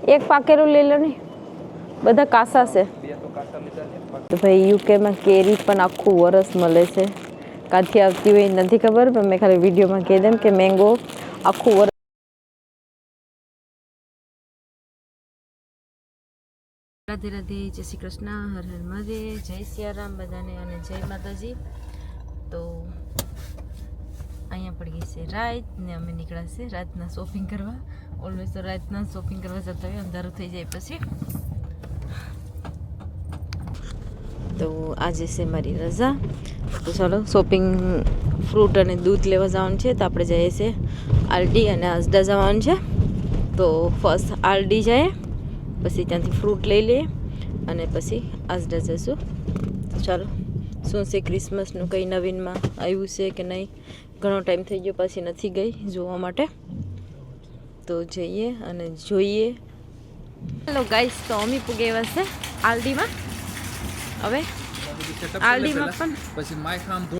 એક પાકેલું લઈ લો ને, બધા કાસા છે. તો ભાઈ યુકેમાં કેરી પણ આખું વરસ મળે છે. કાંથી આવતી હોય નથી ખબર, પણ મેં ખાલી વિડીયોમાં કહી દેમ કે મેંગો આખું વરસ. રાધે રાધે, જય શ્રી કૃષ્ણ, હર હર મહાદેવ, જય સિયારામ બધાને અને જય માતાજી. તો અહીંયા પડી ગઈ છે રાત ને અમે નીકળ્યા છે રાતના શોપિંગ કરવા. ઓલવેઝ તો રાતના શોપિંગ કરવા જતા હોય, અંધારું થઈ જાય પછી. તો આજે છે મારી રજા, તો ચાલો શોપિંગ ફ્રૂટ અને દૂધ લેવા જવાનું છે. તો આપણે જઈએ છીએ આલડી અને આસડા જવાનું છે. તો ફર્સ્ટ આલડી જાય, પછી ત્યાંથી ફ્રૂટ લઈ લઈએ અને પછી આસડા જઈશું. તો ચાલો, શું છે ક્રિસમસનું કંઈ નવીનમાં આવ્યું છે કે નહીં, ઘણો ટાઈમ થઈ ગયો, પછી નથી ગઈ જોવા માટે. તો જઈએ અને જોઈએ. હેલો ગાઈસ, તો અમે પૂગે એવા છે આલડીમાં. હવે આલડીમાં પણ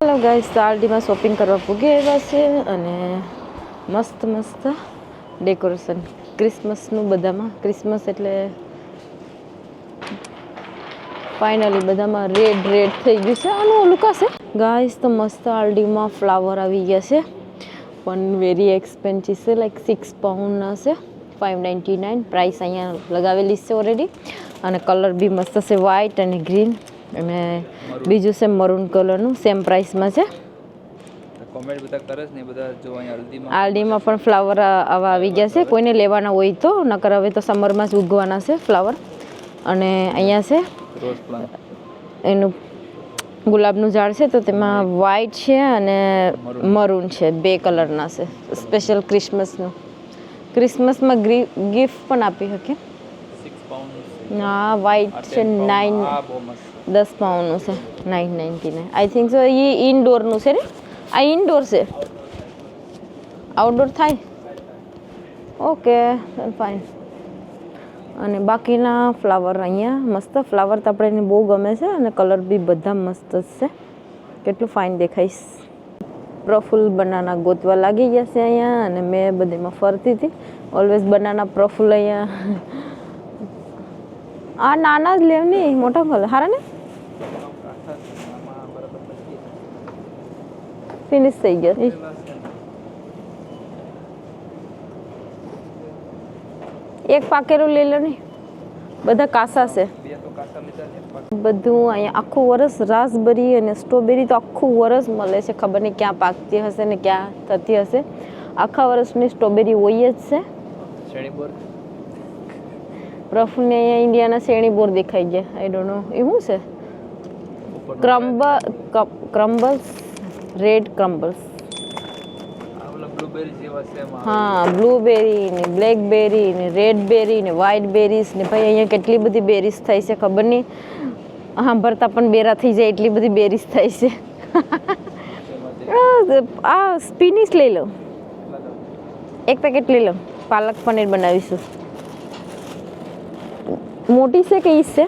હેલો ગાઈસ, તો આલડીમાં શોપિંગ કરવા પૂગે એવા છે અને મસ્ત મસ્ત ડેકોરેશન ક્રિસમસનું બધામાં. ક્રિસમસ એટલે ફાઇનલી બધામાં રેડ રેડ થઈ ગયું છે. આનું ઓલું કાશે ગાઈસ, તો મસ્ત આલડીમાં ફ્લાવર આવી ગયા છે, પણ વેરી એક્સપેન્સિવ છે. લાઈક 6 પાઉન્ડના છે, 599 પ્રાઇસ અહીંયા લગાવેલી છે ઓલરેડી. અને કલર બી મસ્ત છે, વ્હાઇટ અને ગ્રીન, અને બીજું છે મરૂન કલરનું, સેમ પ્રાઇસમાં છે. આલડીમાં પણ ફ્લાવર આવા આવી ગયા છે, કોઈને લેવાના હોય તો, નકર હવે તો સમરમાં જ ઉગવાના છે ફ્લાવર. અને અહીંયા છે એનું ગુલાબનું ઝાડ છે, તો તેમાં વ્હાઇટ છે અને મરૂન છે, 2 કલરના છે. સ્પેશિયલ ક્રિસમસનું, ક્રિસમસમાં ગિફ્ટ પણ આપી શકે. હા, વ્હાઇટ છે, 10 પાઉન્ડનું છે, 999 આઈ થિંક સો. એ ઇન્ડોરનું છે ને, આ ઇન્ડોર છે, આઉટડોર થાય. Okay fine. અને બાકીના ફ્લાવર અહીંયા મસ્ત ફ્લાવર તો આપણે બહુ ગમે છે, અને કલર બી બધા મસ્ત જ છે. કેટલું ફાઇન દેખાઈશ. પ્રફુલ બનાના ગોતવા લાગી ગયા છે અહીંયા, અને મેં બધીમાં ફરતી હતી. ઓલવેઝ બનાના પ્રફુલ અહીંયા. આ નાના જ લેવ નહીં, મોટા કલર હારા ને. ફિનિશ થઈ ગયા. એક પાકેલું લઈ લો ને, બધા કાસા છે. બધું અહીંયા આખું વરસ રાસબેરી અને સ્ટ્રોબેરી તો આખું વરસ મળે છે. ખબર નહીં ક્યાં પાકતી હશે ને ક્યાં થતી હશે. આખા વર્ષની સ્ટ્રોબેરી હોય જ છે. પ્રફુલને અહીંયા ઇન્ડિયાના શેણી બોર દેખાઈ ગયા. આઈ ડોન્ટ નો એ શું છે. ક્રમ્બલ્સ, રેડ ક્રમ્બલ્સ. હા, બ્લુબેરી ને બ્લેકબેરી ને રેડ બેરી ને વ્હાઇટ બેરીઝ ને ભાઈ અહીંયા કેટલી બધી બેરીઝ થાય છે ખબર નહીં. સાંભળતા પણ બેરા થઈ જાય એટલી બધી બેરીઝ થાય છે. આ સ્પિનિશ લઈ લો, એક પેકેટ લઈ લો. પાલક પનીર બનાવીશું. મોટી છે કે ઈસ છે?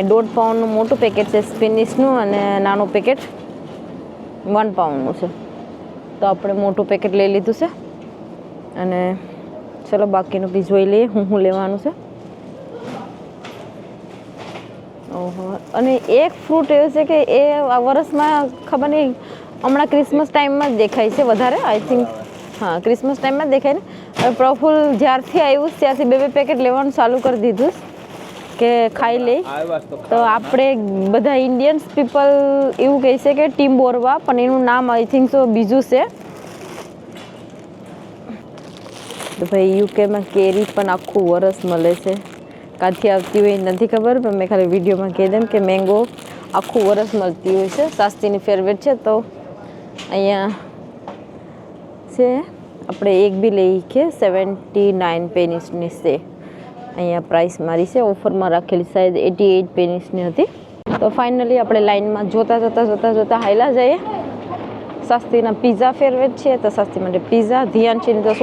1.5 પાઉન્ડનું મોટું પેકેટ છે સ્પિનિશનું, અને નાનું પેકેટ 1 પાઉન્ડનું છે. તો આપણે મોટું પેકેટ લઈ લીધું છે. અને ચલો બાકીનું બી જોઈ લઈએ હું લેવાનું છે. ઓહો, અને એક ફ્રૂટ એવું છે કે એ વર્ષમાં ખબર નહીં, હમણાં ક્રિસમસ ટાઈમમાં જ દેખાય છે વધારે. આઈ થિંક હા, ક્રિસમસ ટાઈમમાં જ દેખાય ને. હવે પ્રફુલ જ્યારથી આવ્યું ત્યારથી 2 પેકેટ લેવાનું ચાલુ કરી દીધું કે ખાઈ લે. તો આપણે બધા ઇન્ડિયન્સ પીપલ એવું કહે છે કે ટીમ બોરવા, પણ એનું નામ આઈ થિંક સો બીજું છે. તો ભાઈ યુકેમાં કેરી પણ આખું વરસ મળે છે. કાંથી આવતી હોય નથી ખબર, પણ મેં ખાલી વિડીયોમાં કહી દેમ કે મેંગો આખું વરસ મળતી હોય છે. સાસ્તીની ફેવરેટ છે. તો અહીંયા છે આપણે એક બી લઈ કે 79 પેનીસની છે. અહીંયા પ્રાઇસ મારી છે, ઓફરમાં રાખેલી, શાયદ 88 પેનીસની હતી. તો ફાઇનલી આપણે લાઇનમાં જોતા હાયલા જઈએ. શાસ્ત્રીના પીઝા ફેવરેટ છે, તો શાસ્ત્રી માટે પીઝા. ધ્યાનચીની તો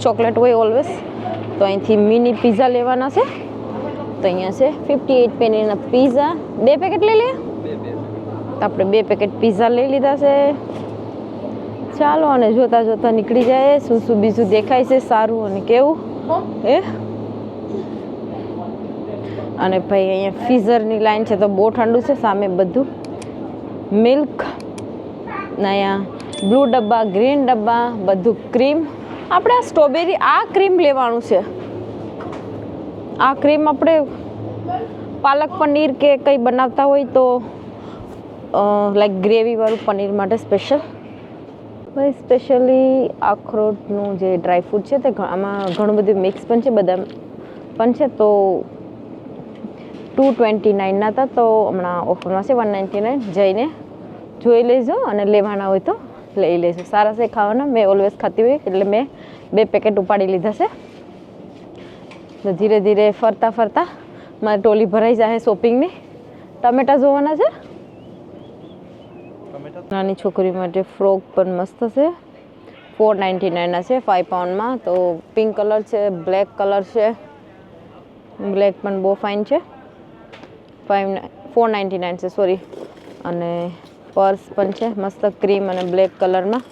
ચોકલેટ હોય ઓલવેઝ, તો અહીંથી મિની પીઝા લેવાના છે. તો અહીંયા છે 58 પેનીના પીઝા. 2 પેકેટ લઈ લઈએ. તો આપણે 2 પેકેટ પીઝા લઈ લીધા છે. ચાલો અને જોતા જોતા નીકળી જાય શું શું બીજું દેખાય છે સારું અને કેવું એ અને ભાઈ અહીંયા ફ્રીઝરની લાઈન છે તો બહુ ઠંડુ છે સામે બધું મિલ્ક અહીંયા બ્લુ ડબ્બા ગ્રીન ડબ્બા બધું ક્રીમ આપણે આ સ્ટ્રોબેરી આ ક્રીમ લેવાનું છે આ ક્રીમ આપણે પાલક પનીર કે કંઈ બનાવતા હોય તો લાઈક ગ્રેવીવાળું પનીર માટે સ્પેશિયલ ભાઈ સ્પેશિયલી અખરોટનું જે ડ્રાયફ્રૂટ છે તે આમાં ઘણું બધું મિક્સ પણ છે બદામ પણ છે તો 229 હતા તો હમણાં ઓફરમાં છે 199 જઈને જોઈ લેજો અને લેવાના હોય તો લઈ લેજો સારા છે ખાવાના મેં ઓલવેઝ ખાતી હોય એટલે મેં 2 પેકેટ ઉપાડી લીધા છે તો ધીરે ધીરે ફરતા ફરતા મારી ટોલી ભરાઈ જાય શોપિંગની ટમેટા જોવાના છે નાની છોકરી માટે ફ્રોક પણ મસ્ત છે 499 છે 5 પાઉન્ડમાં તો પિંક કલર છે બ્લેક કલર છે બ્લેક પણ બહુ ફાઇન છે 499 છે સોરી અને પર્સ પણ છે મસ્ત ક્રીમ અને બ્લેક કલરમાં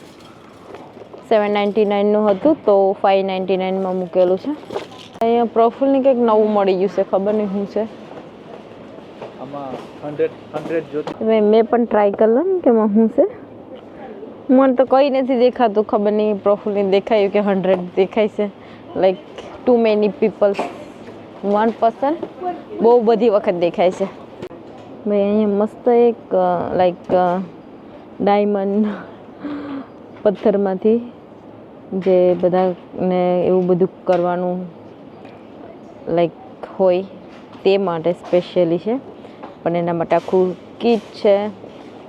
799નું હતું તો 599માં મૂકેલું છે અહીંયા પ્રોફિલની કંઈક નવું મળી ગયું છે ખબર નહીં શું છે મેં પણ ટ્રાય કરી ને કે શું છે મને તો કંઈ નથી દેખાતું ખબર નહીં પ્રોફિલની દેખાયું કે 100 દેખાય છે લાઈક ટુ મેની પીપલ્સ 1% બહુ બધી વખત દેખાય છે ભાઈ અહીંયા મસ્ત એક લાઈક ડાયમંડ પથ્થરમાંથી જે બધાને એવું બધું કરવાનું લાઈક હોય તે માટે સ્પેશિયલી છે પણ એના માટે આખું કીટ છે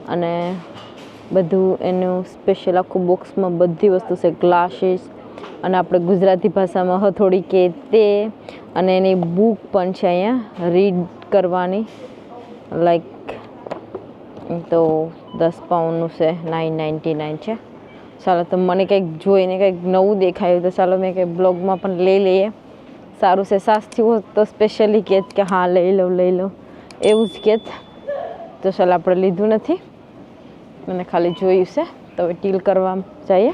અને બધું એનું સ્પેશિયલ આખું બોક્સમાં બધી વસ્તુ છે ગ્લાસીસ અને આપણે ગુજરાતી ભાષામાં હથોડી કે તે અને એની બુક પણ છે અહીંયા રીડ કરવાની લાઈક તો 10 પાઉન્ડનું છે 999 છે ચાલો તો મને કંઈક જોઈને કંઈક નવું દેખાયું તો ચાલો મેં કંઈક બ્લોગમાં પણ લઈ લઈએ સારું છે સાસ્તી હોત તો સ્પેશિયલી કહેત કે હા લઈ લો એવું જ કહેત તો ચાલો આપણે લીધું નથી મને ખાલી જોયું છે તો હવે ટીલ કરવા જઈએ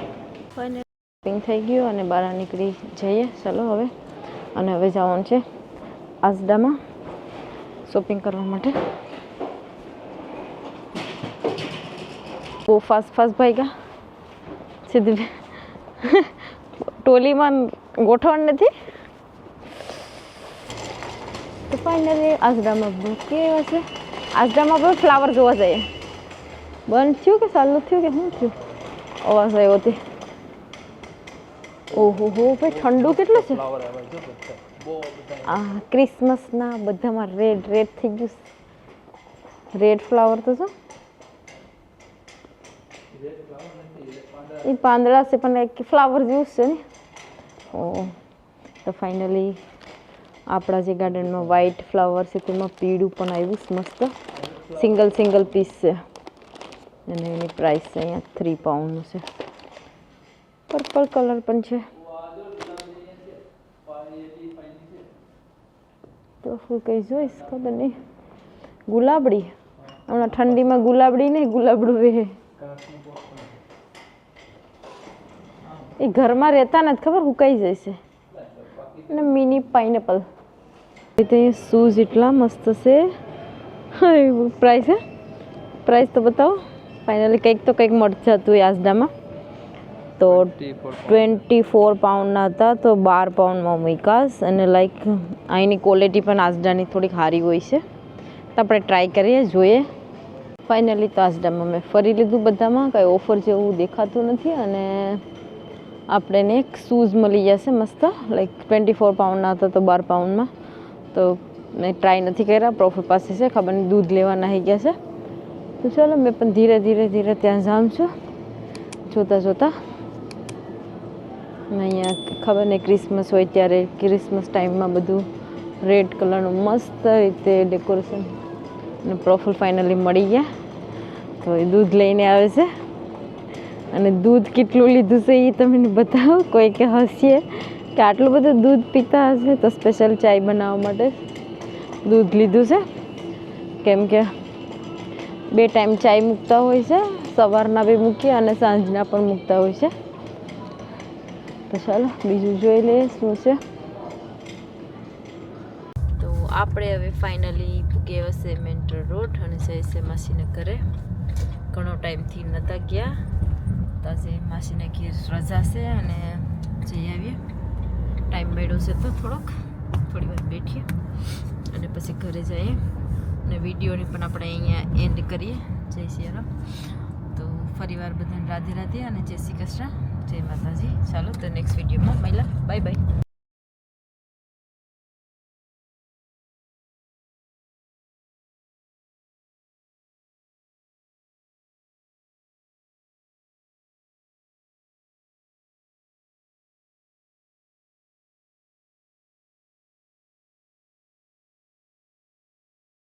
શોપિંગ થઈ ગયું અને બહાર નીકળી જઈએ ચાલો હવે અને હવે જવાનું છે આસડામાં શોપિંગ કરવા માટે બહુ ફાસ્ટ ભાગ્યા સીધી ટોલીમાં ગોઠવણ નથી તો ફાઇનલી આસડામાં કેવા છે આસડામાં પણ ફ્લાવર જોવા જઈએ બંધ થયું કે ચાલુ થયું કે શું થયું અવાજ આવ્યો હતી ઓહો હો ભાઈ ઠંડુ કેટલું છે આ ક્રિસમસના બધામાં રેડ થઈ ગયું રેડ ફ્લાવર તો શું એ પાંદડા છે પણ એક ફ્લાવર જેવું છે ને ઓ તો ફાઇનલી આપણા જે ગાર્ડનમાં વ્હાઈટ ફ્લાવર છે તેમાં પીળું પણ આવ્યું મસ્ત સિંગલ પીસ છે અને એની પ્રાઇસ છે અહીંયા 3 પાઉન્ડનું છે પર્પલ કલર પણ છે તો હું કંઈ જોઈશ ખબર નહીં ગુલાબડી હમણાં ઠંડીમાં ગુલાબડી નહીં ગુલાબડું રહે એ ઘરમાં રહેતા નથી ખબર હુકાઈ જશે અને મિની પાઇનેપલ તો શૂઝ એટલા મસ્ત છે પ્રાઇસ તો બતાવો ફાઇનલી કંઈક તો કંઈક મળતું હતું આસડામાં તો 24 પાઉન્ડના હતા તો 12 પાઉન્ડમાં મૂકાશ અને લાઈક અહીંની ક્વોલિટી પણ આસડાની થોડીક સારી હોય છે તો આપણે ટ્રાય કરીએ જોઈએ ફાઇનલી તો આસડામાં મેં ફરી લીધું બધામાં કંઈ ઓફર જેવું દેખાતું નથી અને આપણે એક શૂઝ મળી જશે મસ્ત લાઈક 24 પાઉન્ડના હતા તો 12 પાઉન્ડમાં તો મેં ટ્રાય નથી કર્યા પ્રોફિટ પાસે છે ખબર નહીં દૂધ લેવાના આવી ગયા છે તો ચાલો મેં પણ ધીરે ત્યાં જાઉં છું જોતા અહીંયા ખબર નહીં ક્રિસમસ હોય ત્યારે ક્રિસમસ ટાઈમમાં બધું રેડ કલરનું મસ્ત રીતે ડેકોરેશન અને પ્રોફિટ ફાઇનલી મળી ગયા તો એ દૂધ લઈને આવે છે અને દૂધ કેટલું લીધું છે એ તમને બતાવો કોઈ કે હસીએ કે આટલું બધું દૂધ પીતા હશે તો સ્પેશિયલ ચાય બનાવવા માટે દૂધ લીધું છે કેમ કે 2 ટાઈમ ચાય મૂકતા હોય છે સવારના બી મૂકીએ અને સાંજના પણ મૂકતા હોય છે. તો ચાલો બીજું જોઈ લઈએ શું છે. તો આપણે હવે ફાઇનલી પૂગે હશે મેન્ટર રોડ અને જઈશે માસીને ઘરે. ઘણો ટાઈમથી નહોતા ગયા, તો આજે માસીને ઘેર રજા છે અને જઈ આવીએ. ટાઈમ મળ્યો છે તો થોડી વાર બેઠીએ અને પછી ઘરે જઈએ અને વિડીયોની પણ આપણે અહીંયા એન્ડ કરીએ. જય શ્રી રામ. તો ફરી વાર બધાને રાધે રાધે અને જય શ્રી કૃષ્ણ, જય માતાજી. ચાલો તો નેક્સ્ટ વિડીયોમાં મળ્યા. Bye bye.